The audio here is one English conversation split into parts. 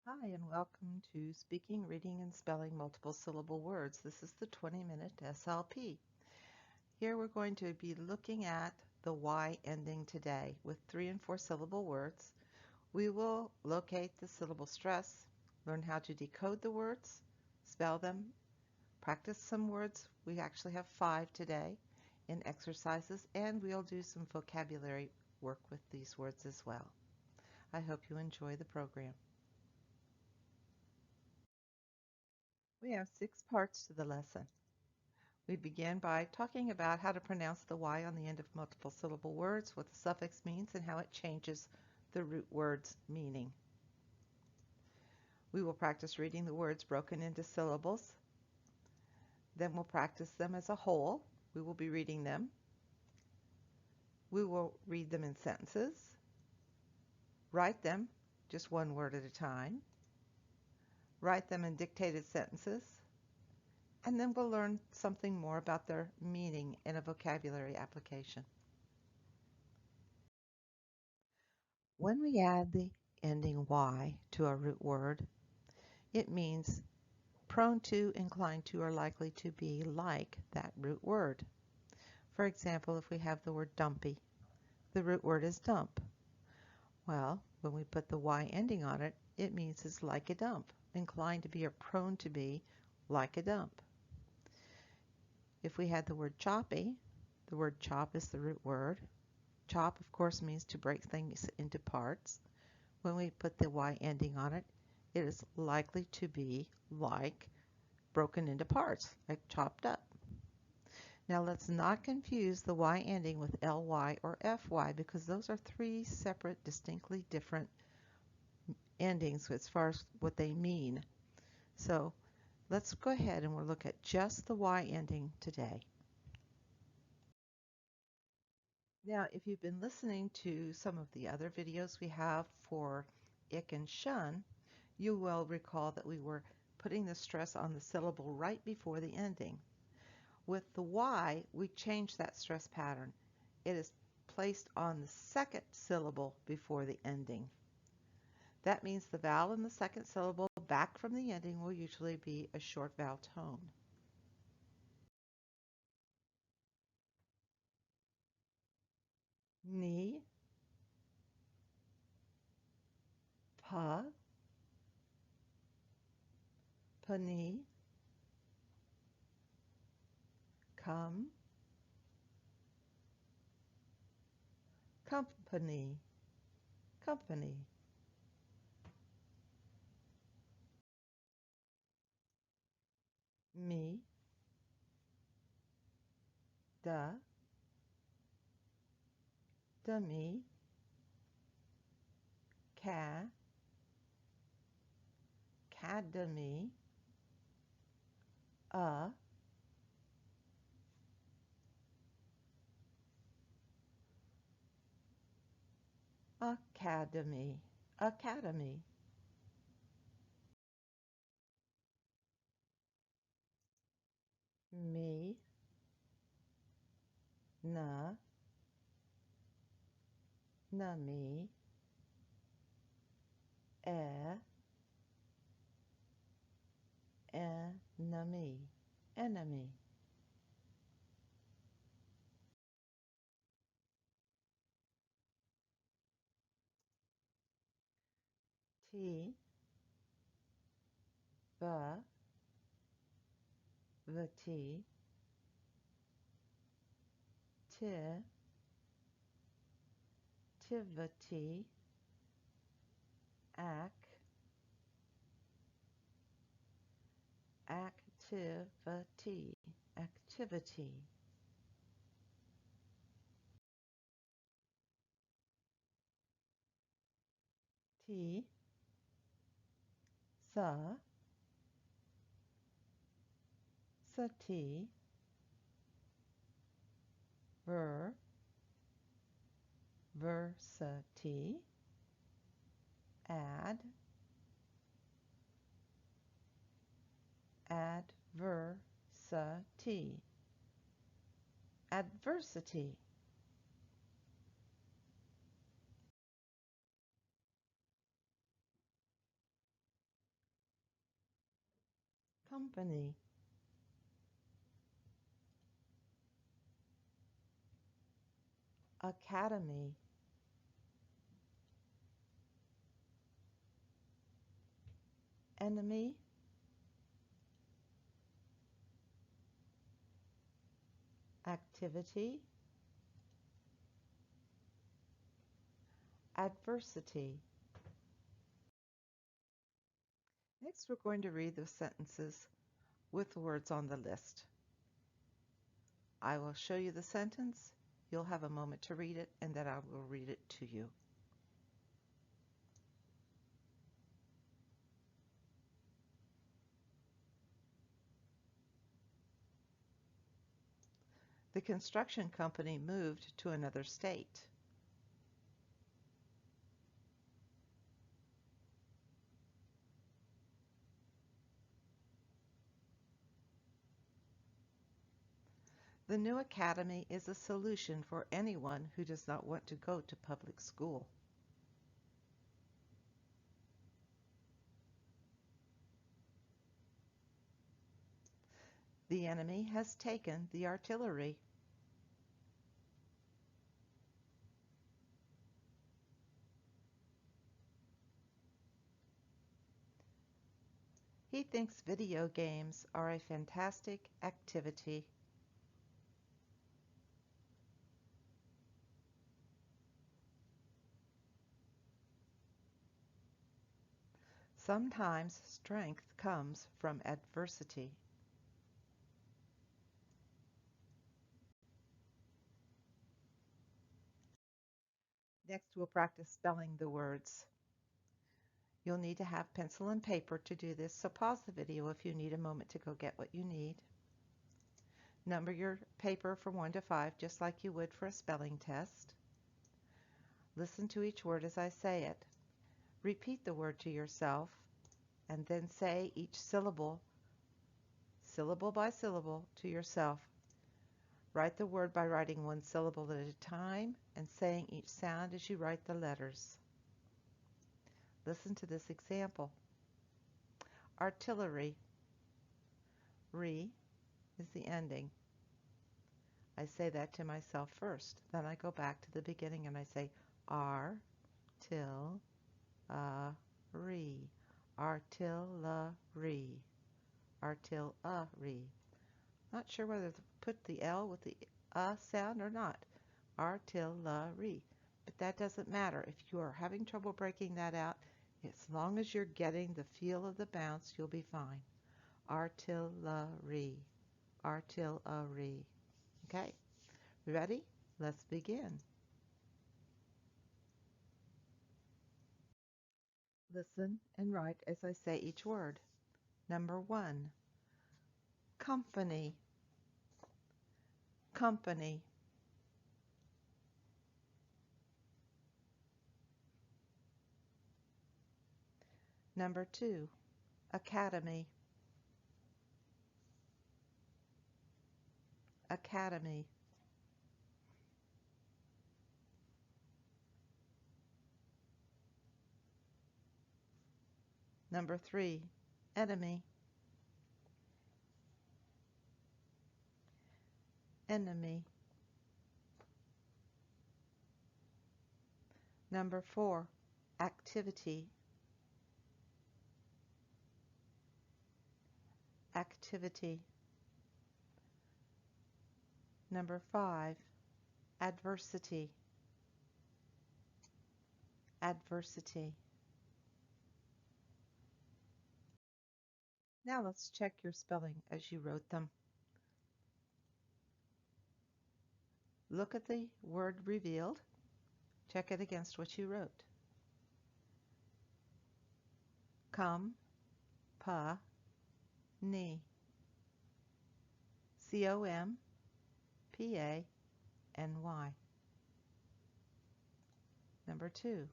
Hi, and welcome to Speaking, Reading, and Spelling Multiple Syllable Words. This is the 20-minute SLP. Here we're going to be looking at the Y ending today with 3 and 4 syllable words. We will locate the syllable stress, learn how to decode the words, spell them, practice some words. We actually have 5 today in exercises, and we'll do some vocabulary work with these words as well. I hope you enjoy the program. We have 6 parts to the lesson. We begin by talking about how to pronounce the Y on the end of multiple syllable words, what the suffix means, and how it changes the root word's meaning. We will practice reading the words broken into syllables. Then we'll practice them as a whole. We will be reading them. We will read them in sentences, write them just one word at a time, write them in dictated sentences, and then we'll learn something more about their meaning in a vocabulary application. When we add the ending Y to a root word, it means prone to, inclined to, or likely to be like that root word. For example, if we have the word dumpy, the root word is dump. Well, when we put the Y ending on it, it means it's like a dump, inclined to be or prone to be like a dump. If we had the word choppy, the word chop is the root word. Chop, of course, means to break things into parts. When we put the Y ending on it, it is likely to be like broken into parts, like chopped up. Now let's not confuse the Y ending with LY or FY because those are 3 separate, distinctly different endings as far as what they mean. So let's go ahead and we'll look at just the Y ending today. Now, if you've been listening to some of the other videos we have for ick and shun, you will recall that we were putting the stress on the syllable right before the ending. With the Y, we change that stress pattern. It is placed on the second syllable before the ending. That means the vowel in the second syllable back from the ending will usually be a short vowel tone. Ni, pa, pani, come, company, company. Me, da, dummy, ca, cademy, a, academy, academy. Me, na, nummy, enemy, enemy. T, va, vati, ti, tivati, ac, activity, activity. T, sa, sati, ver, versati, ad, adversity, adversity. company, academy, enemy, activity, adversity. Next, we're going to read the sentences with the words on the list. I will show you the sentence. You'll have a moment to read it, and then I will read it to you. The construction company moved to another state. The new academy is a solution for anyone who does not want to go to public school. The enemy has taken the artillery. He thinks video games are a fantastic activity. Sometimes strength comes from adversity. Next, we'll practice spelling the words. You'll need to have pencil and paper to do this, so pause the video if you need a moment to go get what you need. Number your paper from 1 to 5, just like you would for a spelling test. Listen to each word as I say it. Repeat the word to yourself, and then say each syllable, syllable by syllable, to yourself. Write the word by writing one syllable at a time and saying each sound as you write the letters. Listen to this example. Artillery. Re is the ending. I say that to myself first. Then I go back to the beginning and I say ar, till, re. Artillery. Artillery. Not sure whether to put the L with the sound or not. Artillery. But that doesn't matter. If you are having trouble breaking that out, as long as you're getting the feel of the bounce, you'll be fine. Artillery. Artillery. Okay, ready? Let's begin. Listen and write as I say each word. Number 1, company. Company. Number 2, academy. Academy. Number 3, enemy. Enemy. Number 4, activity. Activity. Number 5, adversity. Adversity. Now let's check your spelling as you wrote them. Look at the word revealed. Check it against what you wrote. Come, pa, ni. COMPANY. Number 2,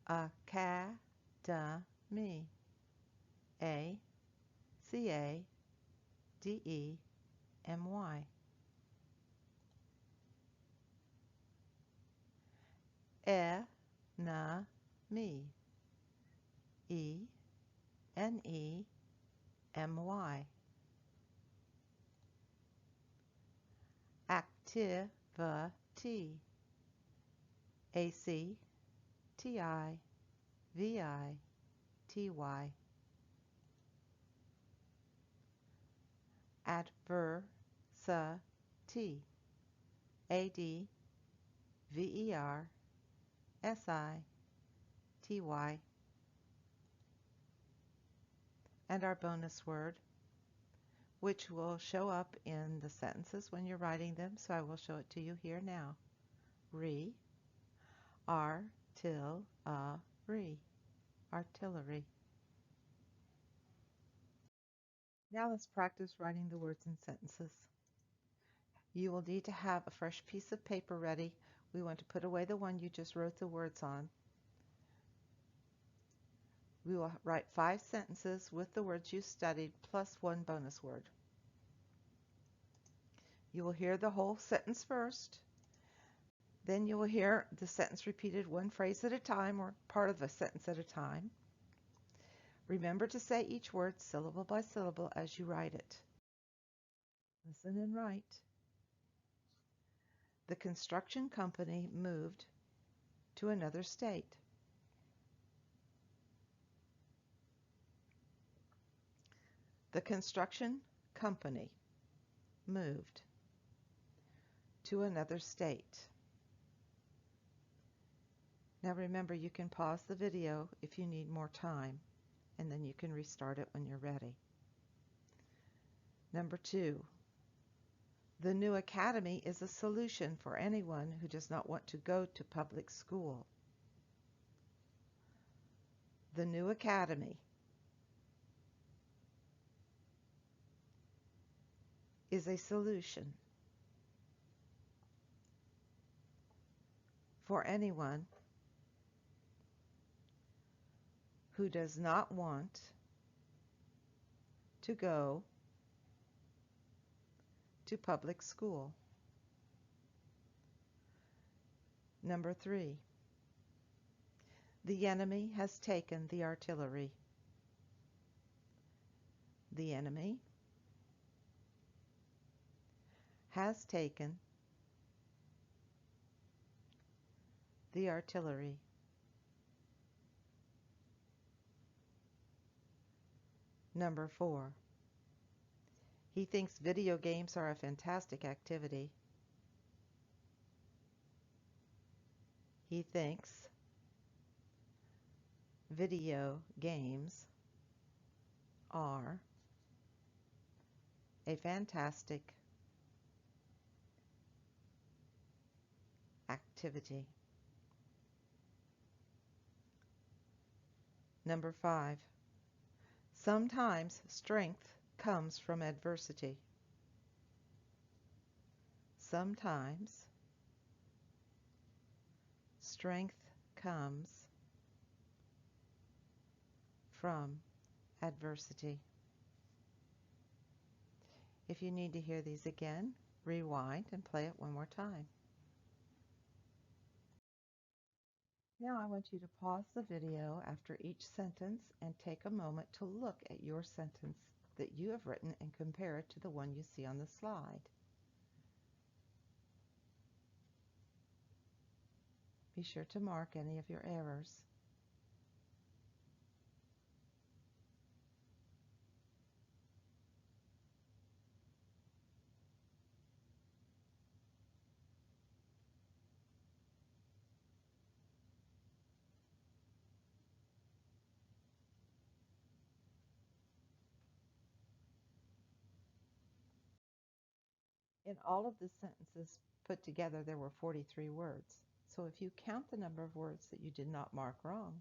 academy. ACADEMY. Enemy. N-E-M-Y. Activity. A-C-T-I-V-I-T-Y. Adversity. A-D-V-E-R-S-I-T-Y. And our bonus word, which will show up in the sentences when you're writing them, so I will show it to you here now. Artillery. Artillery. Now let's practice writing the words in sentences. You will need to have a fresh piece of paper ready. We want to put away the one you just wrote the words on. We will write 5 sentences with the words you studied plus 1 bonus word. You will hear the whole sentence first. Then you will hear the sentence repeated one phrase at a time or part of a sentence at a time. Remember to say each word syllable by syllable as you write it. Listen and write. The construction company moved to another state. The construction company moved to another state. Now remember, you can pause the video if you need more time, and then you can restart it when you're ready. Number 2, the new academy is a solution for anyone who does not want to go to public school. The new academy is a solution for anyone who does not want to go to public school. Number 3, the enemy has taken the artillery. The enemy has taken the artillery. Number 4, he thinks video games are a fantastic activity. He thinks video games are a fantastic activity. Number 5, sometimes strength comes from adversity. Sometimes strength comes from adversity. If you need to hear these again, rewind and play it one more time. Now I want you to pause the video after each sentence and take a moment to look at your sentence that you have written and compare it to the one you see on the slide. Be sure to mark any of your errors. In all of the sentences put together, there were 43 words. So if you count the number of words that you did not mark wrong,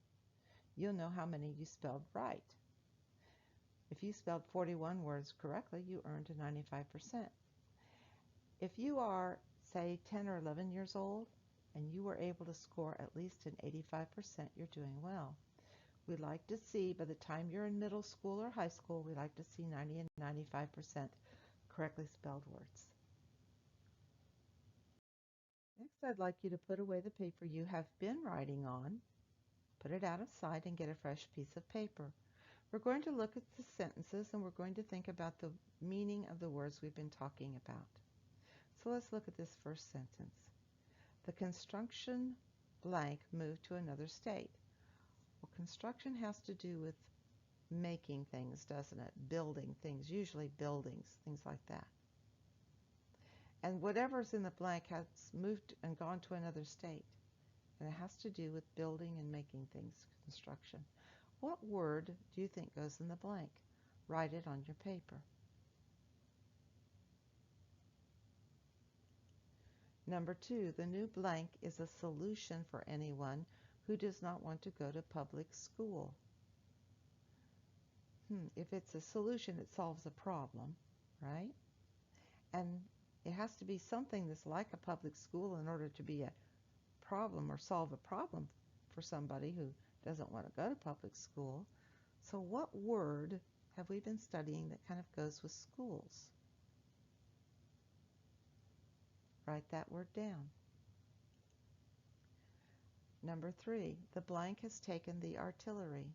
you'll know how many you spelled right. If you spelled 41 words correctly, you earned a 95%. If you are, say, 10 or 11 years old and you were able to score at least an 85%, you're doing well. We like to see, by the time you're in middle school or high school, we like to see 90 and 95% correctly spelled words. Next, I'd like you to put away the paper you have been writing on, put it out of sight, and get a fresh piece of paper. We're going to look at the sentences and we're going to think about the meaning of the words we've been talking about. So let's look at this first sentence. The construction blank moved to another state. Well, construction has to do with making things, doesn't it? Building things, usually buildings, things like that. And whatever's in the blank has moved and gone to another state. And it has to do with building and making things, construction. What word do you think goes in the blank? Write it on your paper. Number 2, the new blank is a solution for anyone who does not want to go to public school. If it's a solution, it solves a problem, right? And it has to be something that's like a public school in order to be a problem or solve a problem for somebody who doesn't want to go to public school. So what word have we been studying that kind of goes with schools? Write that word down. Number 3, the blank has taken the artillery.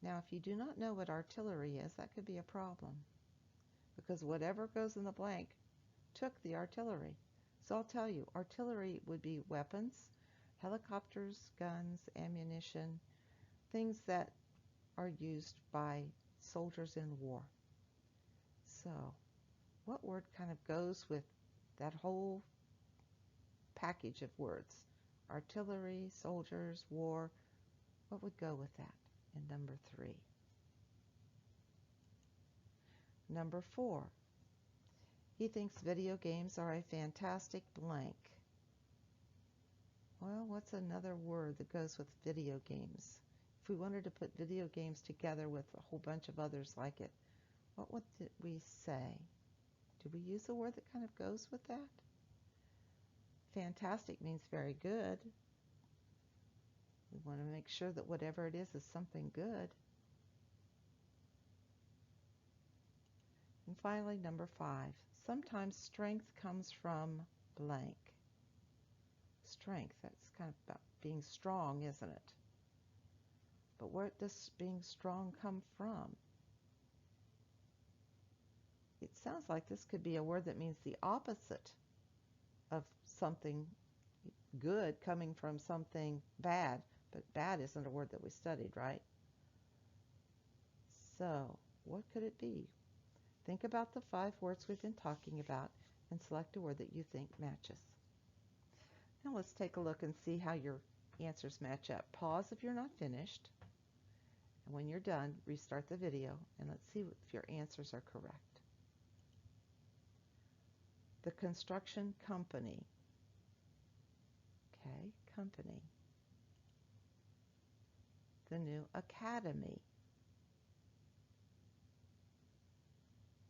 Now, if you do not know what artillery is, that could be a problem, because whatever goes in the blank took the artillery. So I'll tell you, artillery would be weapons, helicopters, guns, ammunition, things that are used by soldiers in war. So what word kind of goes with that whole package of words? Artillery, soldiers, war. What would go with that in number 3? Number 4, he thinks video games are a fantastic blank. Well, what's another word that goes with video games? If we wanted to put video games together with a whole bunch of others like it, what would we say? Do we use a word that kind of goes with that? Fantastic means very good. We want to make sure that whatever it is something good. And finally, number 5, sometimes strength comes from blank. Strength, that's kind of about being strong, isn't it? But where does being strong come from? It sounds like this could be a word that means the opposite of something good coming from something bad, but bad isn't a word that we studied, right? So, what could it be? Think about the 5 words we've been talking about and select a word that you think matches. Now let's take a look and see how your answers match up. Pause if you're not finished. And when you're done, restart the video and let's see if your answers are correct. The construction company. Okay, company. The new academy.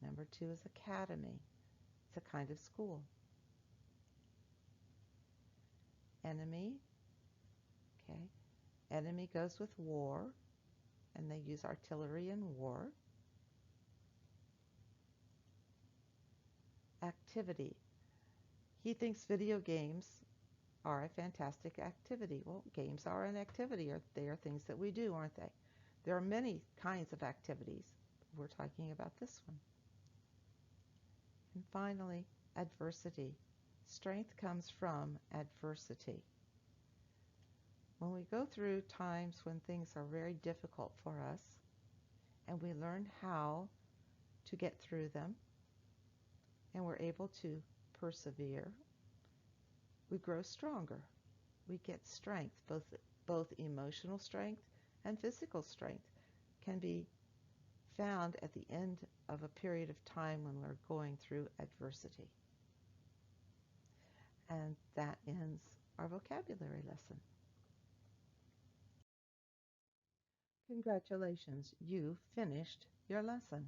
Number 2 is academy. It's a kind of school. Enemy. Okay, enemy goes with war, and they use artillery in war. Activity. He thinks video games are a fantastic activity. Well, games are an activity. They are things that we do, aren't they? There are many kinds of activities. We're talking about this one. And finally, adversity. Strength comes from adversity. When we go through times when things are very difficult for us, and we learn how to get through them, and we're able to persevere, we grow stronger. We get strength, both emotional strength and physical strength can be found at the end of a period of time when we're going through adversity. And that ends our vocabulary lesson. Congratulations, you finished your lesson.